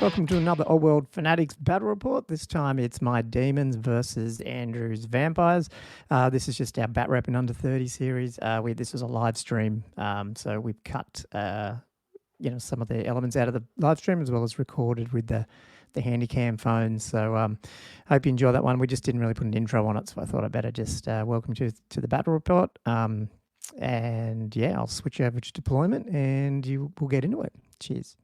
Welcome to another Old World Fanatics Battle Report. This time it's my Demons versus Andrew's Vampires. This is just our Bat Rep in Under 30 series. This was a live stream, so we've cut some of the elements out of the live stream as well as recorded with the Handycam phones. So hope you enjoy that one. We just didn't really put an intro on it, so I thought I'd better just welcome you to the Battle Report. And yeah, I'll switch over to deployment and we'll get into it. Cheers.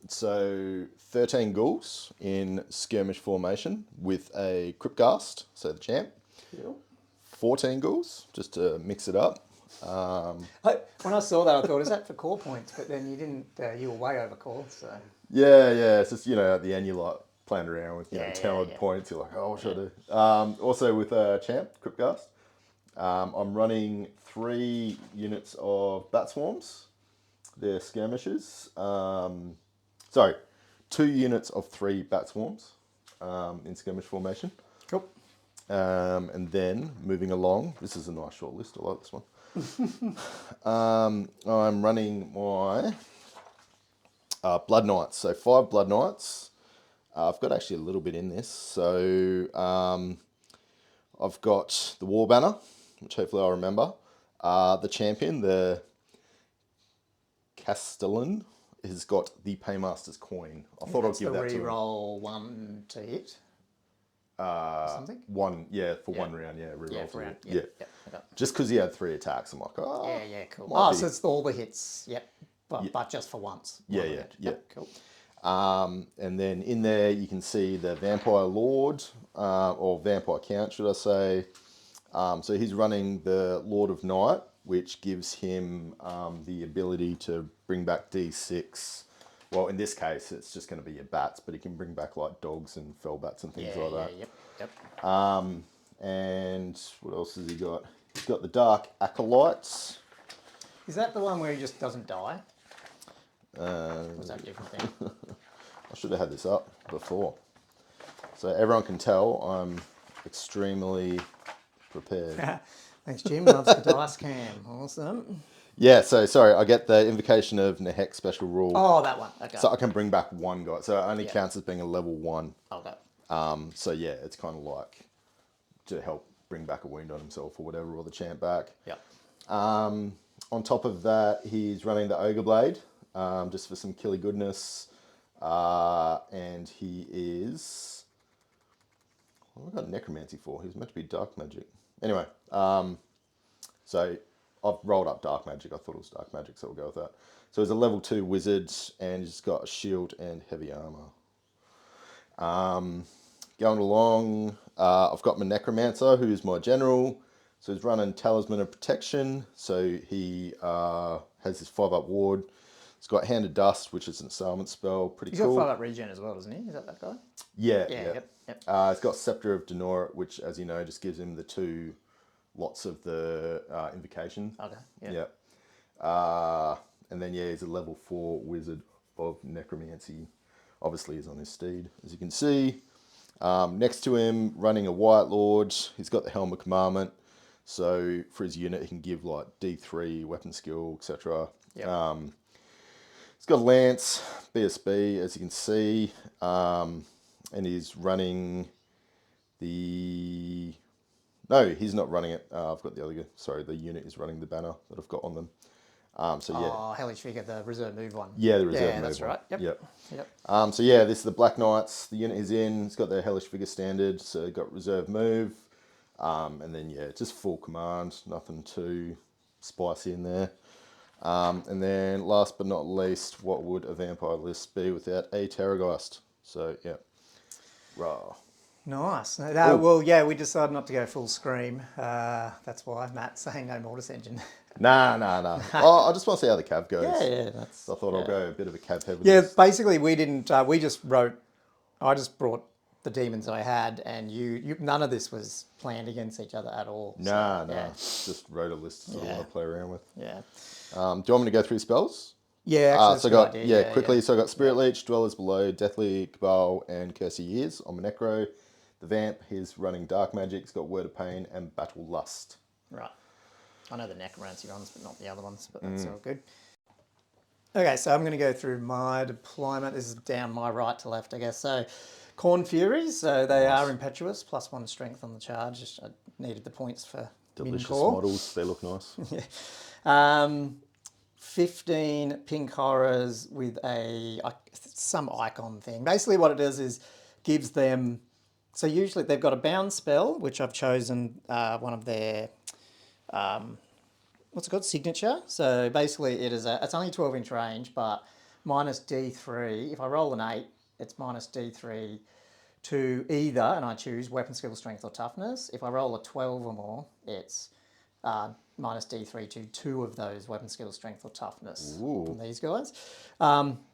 So 13 ghouls in skirmish formation with a Cryptghast, so the champ. Cool. 14 ghouls, just to mix it up. When I saw that, I thought, is that for core points? But then you didn't, you were way over core, so. Yeah, it's just, at the end you're like playing around with, 10 odd points, you're like, oh, what should I do? Also with a champ, Cryptghast, I'm running 3 units of Bat Swarms. They're skirmishers. 2 units of 3 Bat Swarms in skirmish formation. Cool. And then moving along, this is a nice short list. I like this one. I'm running my Blood Knights. So 5 Blood Knights. I've got actually a little bit in this. So I've got the War Banner, which hopefully I'll remember. The champion, the Castellan, has got the Paymaster's coin. I thought I'd give that to him. Reroll 1 to hit. Something? One round, reroll. Yeah, for round. Yeah. Okay. Just because he had 3 attacks, I'm like, Yeah, cool. So it's all the hits. Yep. But just for once. Yeah. Cool. And then in there you can see the Vampire Lord, or Vampire Count, should I say. So he's running the Lord of Night, which gives him the ability to bring back D6. Well, in this case, it's just going to be your bats, but he can bring back like dogs and fell bats and things like that. Yep. And what else has he got? He's got the Dark Acolytes. Is that the one where he just doesn't die? Or is that a different thing? I should have had this up before. So everyone can tell I'm extremely prepared. Thanks, Jim. Loves the dice cam. Awesome. Yeah, so sorry, I get the Invocation of Nehek special rule. Oh, that one. Okay. So I can bring back 1 guy. So it only counts as being a level 1. Okay. So yeah, it's kind of like to help bring back a wound on himself or whatever, or the champ back. Yep. On top of that, he's running the Ogre Blade, just for some killy goodness. And he is... What have I got Necromancy for? He was meant to be Dark Magic. Anyway, so I've rolled up Dark Magic. I thought it was Dark Magic, so we'll go with that. So he's a level 2 wizard, and he's got a shield and heavy armor. Going along, I've got my Necromancer, who's my general. So he's running Talisman of Protection. So he has his 5-up ward. He's got Hand of Dust, which is an assailment spell. Pretty cool. He's got 5-up regen as well, doesn't he? Is that guy? Yeah. Yep. He's got Scepter of Denora, which, as you know, just gives him the 2 lots of the invocation. Okay. Yeah. And then he's a level 4 wizard of necromancy. Obviously, he's on his steed, as you can see. Next to him, running a White Lord. He's got the Helm of Commandment. So for his unit, he can give like D3 weapon skill, etc. Yep. He's got a Lance, BSB, as you can see. And he's running the... No, he's not running it. I've got the other guy. Sorry, the unit is running the banner that I've got on them. Hellish Figure, the reserve move one. Yeah, the reserve move one. That's right. Yep. This is the Black Knights. The unit is in. It's got the Hellish Figure standard, so it's got reserve move. And then, just full command. Nothing too spicy in there. And then, last but not least, what would a vampire list be without a Terrorgeist? So, yeah. Raw. Nice. We decided not to go full scream. That's why Matt's saying no Mortis Engine. Nah. I just want to see how the cav goes. Yeah. So I thought I'll go a bit of a cav heavy. Yeah, basically we didn't. I just brought the demons I had, and you. None of this was planned against each other at all. Nah. Just wrote a list that I want to play around with. Yeah. Do you want me to go through spells? Yeah, actually, so I got quickly. So I got Spirit Leech, Dwellers Below, Deathly Cabal, and Curse of Years on my Necro. The Vamp, he's running Dark Magic. He's got Word of Pain and Battle Lust. Right. I know the Necromancy ones, but not the other ones. But that's all good. Okay, so I'm going to go through my deployment. This is down my right to left, I guess. So, Corn Furies, so they are impetuous, +1 strength on the charge. Just, I needed the points for Delicious Min-Core. models. They look nice. 15 pink horrors with some icon thing. Basically, what it does is gives them. So usually they've got a bound spell, which I've chosen one of their what's it called? Signature. So basically, it's only 12-inch range, but minus D3. If I roll an 8, it's minus D3 to either, and I choose weapon skill, strength, or toughness. If I roll a 12 or more, it's minus D3 to 2 of those weapon skill, strength, or toughness from these guys.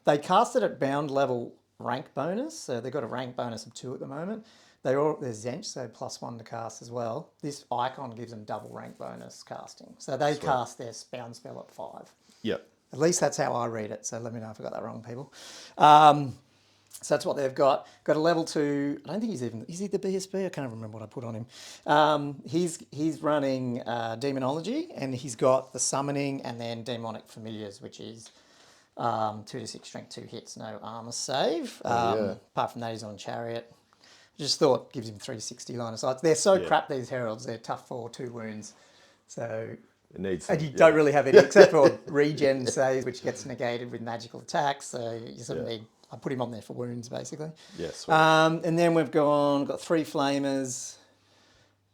They cast it at bound level rank bonus, so they've got a rank bonus of 2 at the moment. They're Zench, so +1 to cast as well. This icon gives them double rank bonus casting. So they cast their bound spell at 5. Yep. At least that's how I read it, so let me know if I got that wrong, people. So that's what they've got. Got a level 2. I don't think is he the BSB? I can't remember what I put on him. He's running Demonology, and he's got the Summoning and then Demonic Familiars, which is 2 to 6 strength, 2 hits, no armor save. Apart from that, he's on Chariot. Just thought gives him 360 line of sight. They're so crap, these heralds. They're tough for 2 wounds. So it needs. And you don't really have any except for regen saves, which gets negated with magical attacks. So you sort of need. I put him on there for wounds, basically. Yes. And then we've got 3 flamers.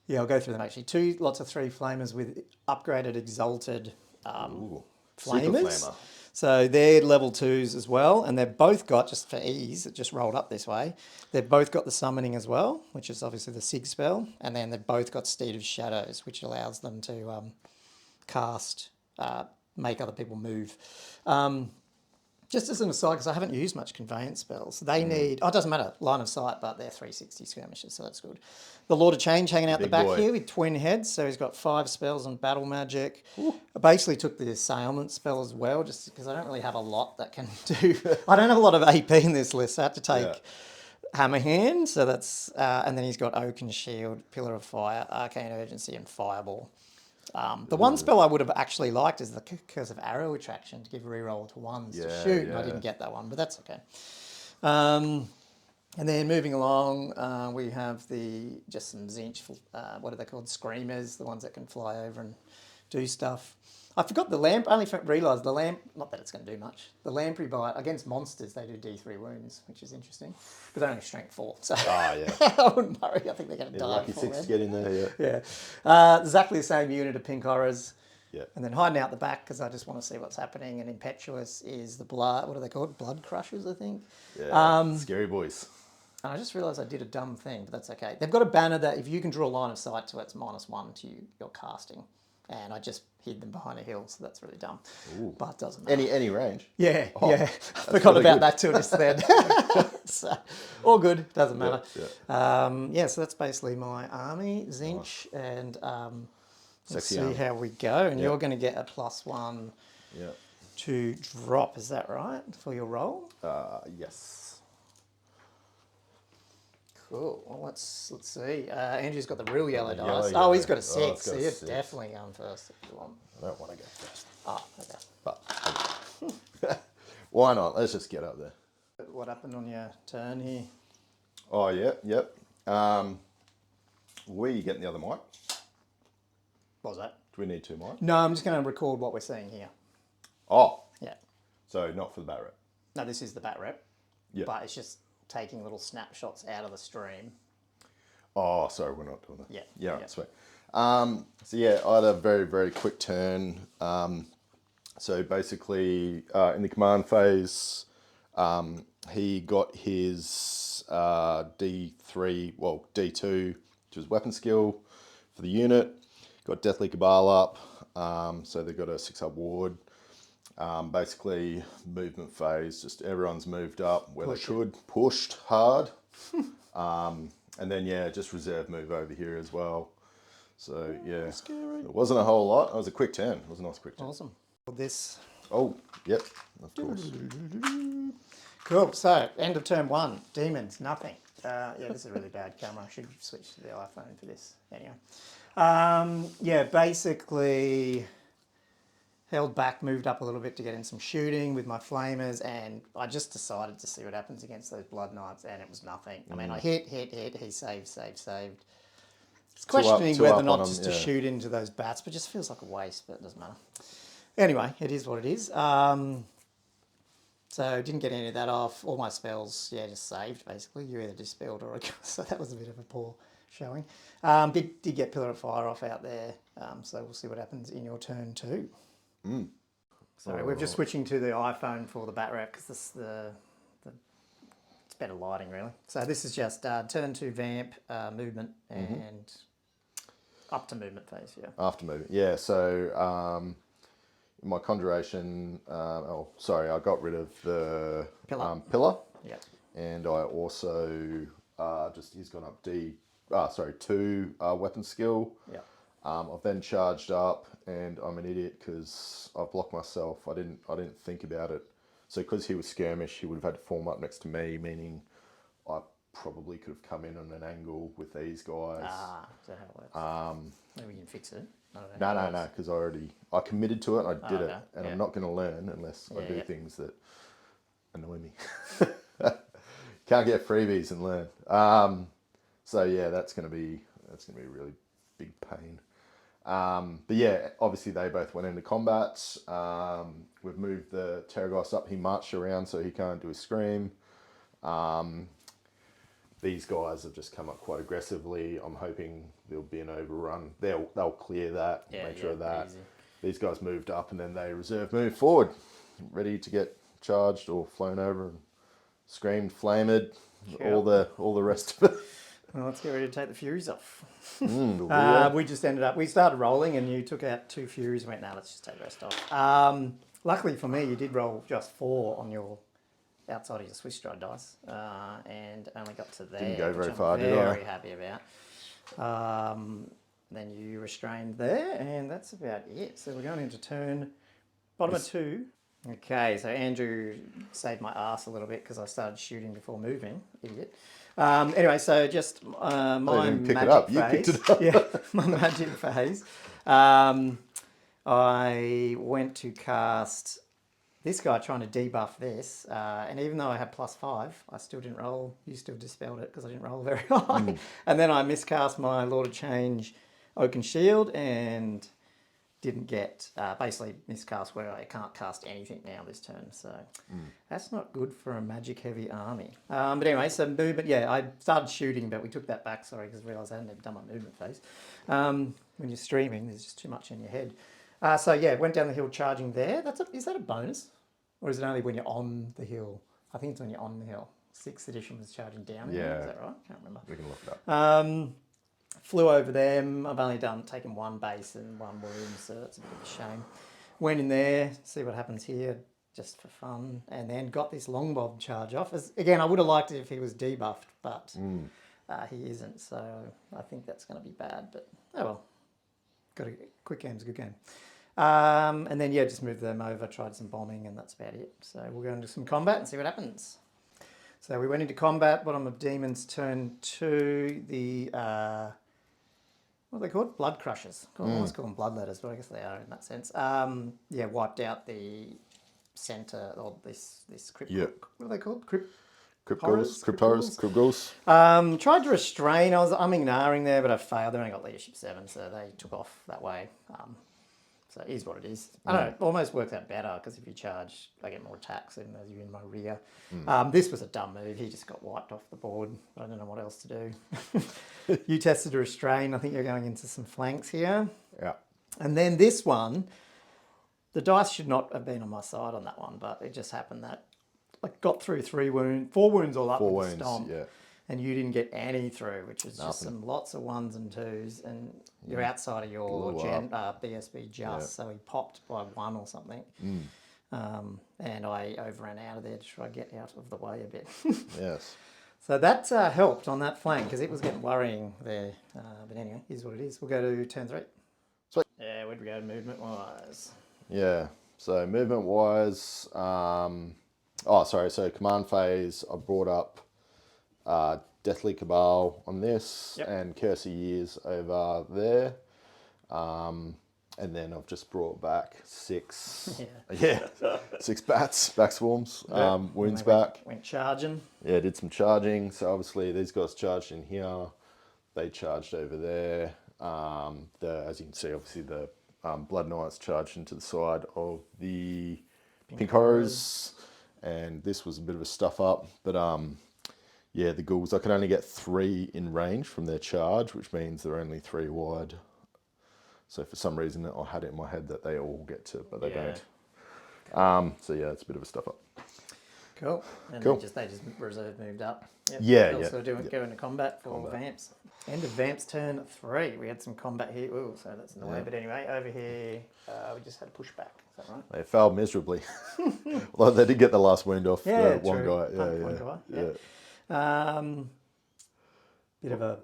Yeah, I'll go through them actually. Lots of 3 flamers with upgraded exalted flamers. Flamer. So they're level 2s as well, and they've both got, just for ease, it just rolled up this way, they've both got the summoning as well, which is obviously the Sig spell, and then they've both got Steed of Shadows, which allows them to cast, make other people move. Just as an aside, because I haven't used much conveyance spells, they need, it doesn't matter, line of sight, but they're 360 skirmishes, so that's good. The Lord of Change hanging out the back here with twin heads, so he's got 5 spells on battle magic. I basically took the assailment spell as well, just because I don't really have a lot that can do. I don't have a lot of AP in this list, so I had to take Hammer Hand, so that's, and then he's got Oaken Shield, Pillar of Fire, Arcane Urgency, and Fireball. The one spell I would have actually liked is the Curse of Arrow Attraction to give reroll to 1s to shoot, and I didn't get that one, but that's okay. And then moving along, we have just some Zinch, what are they called? Screamers, the ones that can fly over and do stuff. I forgot the lamp. I only realised the lamp, not that it's going to do much. The lamprey bite, against monsters, they do D3 wounds, which is interesting. But they're only strength 4. So I wouldn't worry. I think they're going to die. Lucky 6 to get in there, exactly the same unit of pink horrors. Yeah. And then hiding out the back, because I just want to see what's happening. And impetuous is the blood, what are they called? Blood crushers, I think. Yeah, scary boys. And I just realised I did a dumb thing, but that's okay. They've got a banner that if you can draw a line of sight to it, it's -1 to your casting. And I just hid them behind a hill, so that's really dumb. But it doesn't matter. Any range? Yeah. I forgot about that too just then. So, all good, doesn't matter. So that's basically my army, Zinch, and let's see how we go. And you're going to get a +1 to drop, is that right, for your roll? Yes. Cool. Well, let's see. Andrew's got the real yellow dice. Yellow. He's got a 6. It's got So a you're 6. definitely going first if you want. I don't want to go first. Oh, okay. But why not? Let's just get up there. What happened on your turn here? Oh, yep. Where are you getting the other mic? What was that? Do we need 2 mics? No, I'm just going to record what we're seeing here. Oh. Yeah. So not for the bat rep. No, this is the bat rep. Yeah. But it's just taking little snapshots out of the stream. Oh, sorry, we're not doing that. Yeah. Yeah, right, sweet. So I had a very, very quick turn. So basically, in the command phase, he got his D2, which was weapon skill for the unit. Got Deathly Cabal up, so they've got a 6-up ward. Basically, movement phase, just everyone's moved up where they could, pushed hard. And then, just reserve move over here as well. So, Scary. it wasn't a whole lot. It was a quick turn. It was a nice quick turn. Awesome. This. Oh, yep, of course. Cool. So, end of turn 1. Demons, nothing. This is a really bad camera. I should switch to the iPhone for this. Anyway. Basically, held back, moved up a little bit to get in some shooting with my flamers, and I just decided to see what happens against those blood knights, and it was nothing. I mean, I hit, he saved. It's questioning two whether or up not on just him, to yeah. shoot into those bats, but just feels like a waste, but it doesn't matter. Anyway, it is what it is. So didn't get any of that off. All my spells, yeah, just saved basically. You either dispelled or so that was a bit of a poor showing. Did get Pillar of Fire off out there. So we'll see what happens in your turn too. Sorry, we're just switching to the iPhone for the bat rep because this it's better lighting really. So this is just turn 2 vamp movement and up to movement phase. Yeah. After movement, yeah. So my conjuration. I got rid of the pillar. Yeah. And I also he's gone up 2 weapon skill. Yeah. I've then charged up, and I'm an idiot because I've blocked myself. I didn't think about it. So because he was skirmish, he would have had to form up next to me, meaning I probably could have come in on an angle with these guys. Is that how it works? Maybe we can fix it. I don't know No, because I committed to it and I did it, okay. and I'm not going to learn unless I do things that annoy me. Can't get freebies and learn. So yeah, that's going to be a really big pain. But yeah, obviously they both went into combat. We've moved the Terragos up. He marched around so he can't do a scream. These guys have just come up quite aggressively. I'm hoping there'll be an overrun. They'll clear that, make sure of that. Easy. These guys moved up, and then they moved forward, ready to get charged or flown over and screamed, flamed, all the rest of it. Well, let's get ready to take the Furies off. Yeah. We just we started rolling and you took out 2 Furies and went, no, let's just take the rest off. Luckily for me, you did roll just 4 on your outside of your Swiss stride dice and only got to there. Didn't go very which far, I'm did I? very happy about. Then you restrained there and that's about it. So we're going into turn bottom of 2. Okay, so Andrew saved my ass a little bit because I started shooting before moving, idiot. Anyway, so just my didn't pick magic it up. phase. You picked it up. Yeah, my magic phase. I went to cast this guy trying to debuff this, and even though I had +5, I still didn't roll. You still dispelled it because I didn't roll very high. And then I miscast my Lord of Change Oaken Shield and didn't get, basically miscast where I can't cast anything now this turn. So that's not good for a magic heavy army. But anyway, so movement, yeah, I started shooting, but we took that back, sorry, because I realised I hadn't even done my movement phase. When you're streaming, there's just too much in your head. So yeah, went down the hill charging there. Is that a bonus? Or is it only when you're on the hill? I think it's when you're on the hill. 6th edition was charging down. Yeah. Is that right? Can't remember. We can look it up. Flew over them. I've only taken 1 base and 1 wound, so it's a bit of a shame. Went in there, see what happens here, just for fun, and then got this longbob charge off. Again, I would have liked it if he was debuffed, but he isn't, so I think that's going to be bad, but oh well. Quick game's a good game. And then, yeah, just moved them over, tried some bombing, and that's about it. So we'll go into some combat and see what happens. So we went into combat, bottom of Demons, turn 2, the, what are they called? Blood Crushers. I always call them Bloodletters, but I guess they are in that sense. Yeah, wiped out the centre of this crypt. Yeah. What are they called? Crypt Cryptos. Tried to restrain. I was umming and ahhing there, but I failed. They only got leadership 7, so they took off that way. So it is what it is. I don't know, it almost works out better because if you charge, I get more attacks even as you're in my rear. This was a dumb move. He just got wiped off the board. I don't know what else to do. You tested a restrain. I think you're going into some flanks here. Yeah. And then this one, the dice should not have been on my side on that one, but it just happened that I got through 4 wounds all up 4 with wounds, the stomp. yeah. And you didn't get any through, which was just lots of 1s and 2s, and you're outside of your BSB just, so he popped by 1 or something. And I overran out of there to try to get out of the way a bit. Yes. So that helped on that flank because it was getting worrying there. But anyway, here's what it is. We'll go to turn 3. Sweet. Yeah, where'd we go movement-wise? Yeah. So movement-wise, so command phase, I brought up Deathly Cabal on this and Curse of Years over there. And then I've just brought back 6, Yeah. 6 bats, back swarms, wounds And they back. Went charging. Yeah, did some charging. So obviously these guys charged in here. They charged over there. As you can see, obviously the Blood Knights charged into the side of the Pink Horrors. And this was a bit of a stuff up. But yeah, the ghouls, I can only get 3 in range from their charge, which means they're only 3 wide. So for some reason, I had it in my head that they all get to, but they don't. So yeah, it's a bit of a stuff up. Cool. And Cool. they just reserve moved up. Yep. Yeah, Cool. yeah. So go into combat for Vamps. End of Vamps turn 3. We had some combat here. Ooh, so that's in the way. But anyway, over here, we just had a pushback. Is that right? They failed miserably. Although they did get the last wound off one true. guy. One guy. Yeah. Bit of a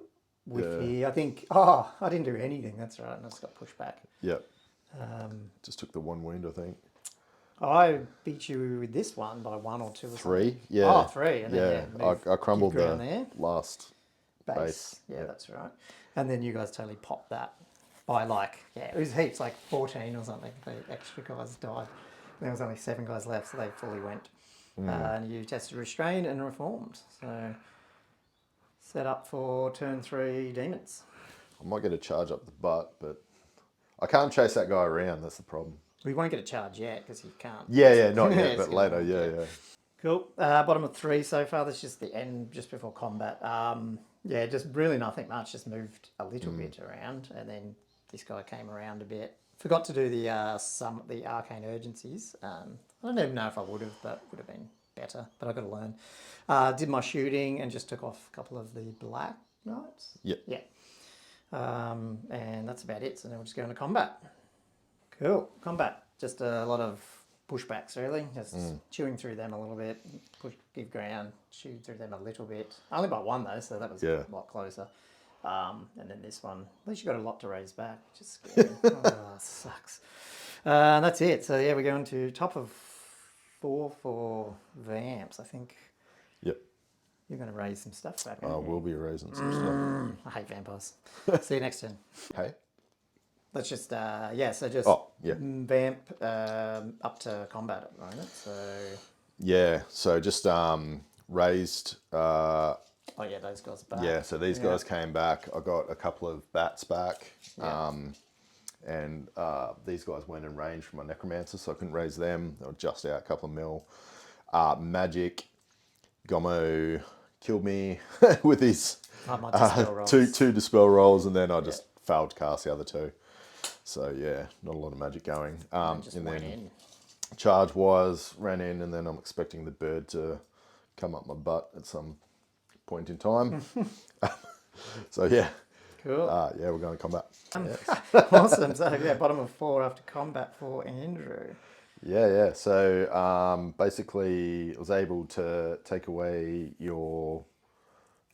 whiff here. I think, I didn't do anything. That's right. And I just got pushed back. Yep. Just took the 1 wound, I think. I beat you with this one by 1 or 2 or 3, something. yeah. Oh, 3. And yeah, then I crumbled the there. last base. Yeah, that's right. And then you guys totally popped that by it was heaps, like 14 or something. The extra guys died. There was only 7 guys left, so they fully went. And you tested restrained and reformed. So set up for turn 3 demons. I might get a charge up the butt, but I can't chase that guy around. That's the problem. We won't get a charge yet because you can't. Yeah, not yet, but later. Yeah. Cool. Bottom of 3 so far. That's just the end, just before combat. Yeah, just really nothing much. Just moved a little bit around, and then this guy came around a bit. Forgot to do the arcane urgencies. I don't even know if I would have, but would have been better. But I got to learn. Did my shooting and just took off a couple of the black knights. Yep. Yeah. And that's about it. So now we'll just go into combat. Cool. Combat. Just a lot of pushbacks, really. Just chewing through them a little bit. Give ground. Chew through them a little bit. Only by 1, though, so that was a lot closer. And then this one. At least you got a lot to raise back, which is scary. Sucks. That's it. So, yeah, we're going to top of 4 for Vamps, I think. Yep. You're going to raise some stuff back. I will be raising some stuff. I hate vampires. See you next turn. Hey. Let's just, so just Vamp up to combat at the moment, so... Yeah, so just raised... those guys are back. Yeah, so these guys came back. I got a couple of bats back. And these guys weren't in range from my necromancer, so I couldn't raise them. They were just out a couple of mil. Magic, Gommo killed me with his two dispel rolls, and then I just failed to cast the other 2. So yeah, not a lot of magic going. And then charge wise, ran in, and then I'm expecting the bird to come up my butt at some point in time. So yeah. Cool. We're going to combat. Awesome. So bottom of 4 after combat for Andrew. Yeah. So basically, I was able to take away your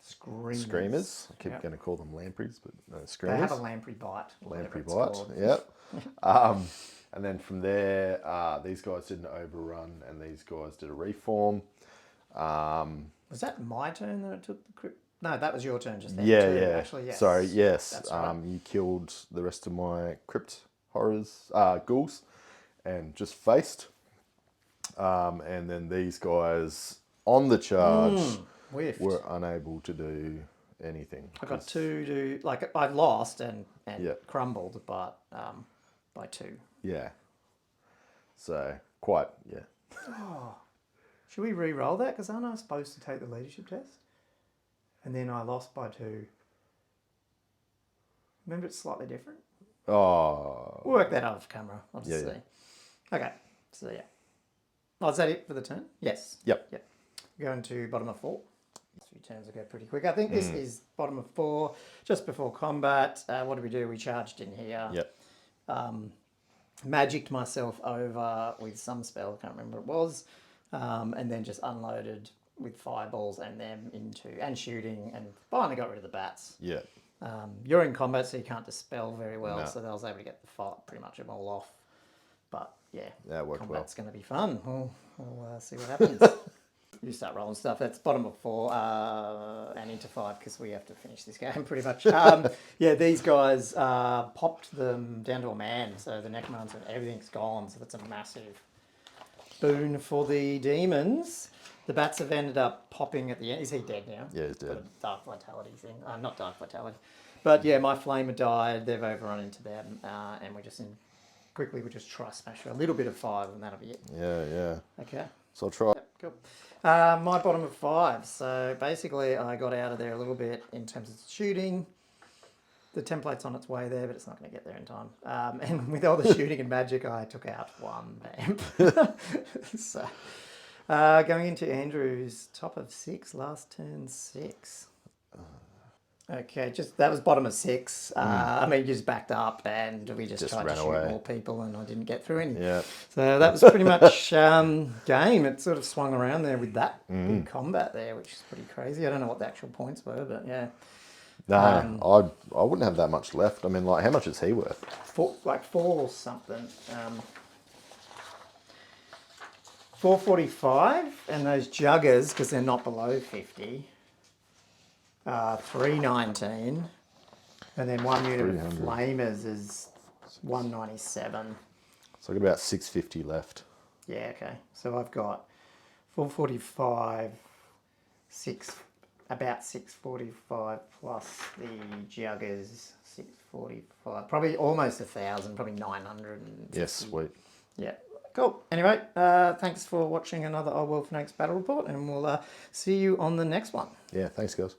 screamers. I keep going to call them lampreys, but no, screamers. They have a lamprey bite. Lamprey bite. Yep. And then from there, these guys did an overrun, and these guys did a reform. Was that my turn that I took the crypt? No, that was your turn just then. Yeah. Actually, yes. Sorry, yes. That's right. You killed the rest of my crypt horrors, ghouls, and just faced. And then these guys on the charge were unable to do anything. I got 2 to I lost and crumbled, but by 2. Yeah. So quite Should we re-roll that? Because aren't I supposed to take the leadership test? And then I lost by 2. Remember, it's slightly different. Oh. We'll work that out off camera. I'll just see. Yeah. Okay. So yeah. Oh, is that it for the turn? Yes. Yep. Going to bottom of 4. 3 turns will go pretty quick. I think this is bottom of 4, just before combat. What do? We charged in here. Yep. Magicked myself over with some spell, can't remember what it was, and then just unloaded with fireballs and them and shooting, and finally got rid of the bats. Yeah. You're in combat, so you can't dispel very well, so I was able to get the fight pretty much them all off. But yeah, that worked combat's well. going to be fun. We'll see what happens. You start rolling stuff. That's bottom of 4 and into 5 because we have to finish this game pretty much. Yeah, these guys popped them down to a man, so the necromans and everything's gone. So that's a massive boon for the demons. The bats have ended up popping at the end. Is he dead now? Yeah, he's dead. Got a dark vitality thing. Not dark vitality. But yeah, my flamer died. They've overrun into them. And we just try smash for a little bit of 5 and that'll be it. Yeah. Okay. So I'll try. Yep, cool. My bottom of 5. So basically I got out of there a little bit in terms of shooting. The template's on its way there, but it's not going to get there in time. And with all the shooting and magic, I took out 1 vamp. So... going into Andrew's top of 6, last turn 6. Okay, that was bottom of 6. I mean, you just backed up and we just tried to shoot more people and I didn't get through any. Yeah. So that was pretty much game. It sort of swung around there with that big combat there, which is pretty crazy. I don't know what the actual points were, but yeah. No, I wouldn't have that much left. I mean, like, how much is he worth? 4 something. 445, and those juggers, because they're not below 50, 319, and then 1 unit of flamers is 197. So I've got about 650 left. Yeah, okay. So I've got 445, about 645 plus the juggers, 645, probably almost 1,000, probably 900. Yes, sweet. Yeah. Cool. Anyway, thanks for watching another Old World Fanatics Battle Report, and we'll see you on the next one. Yeah, thanks, guys.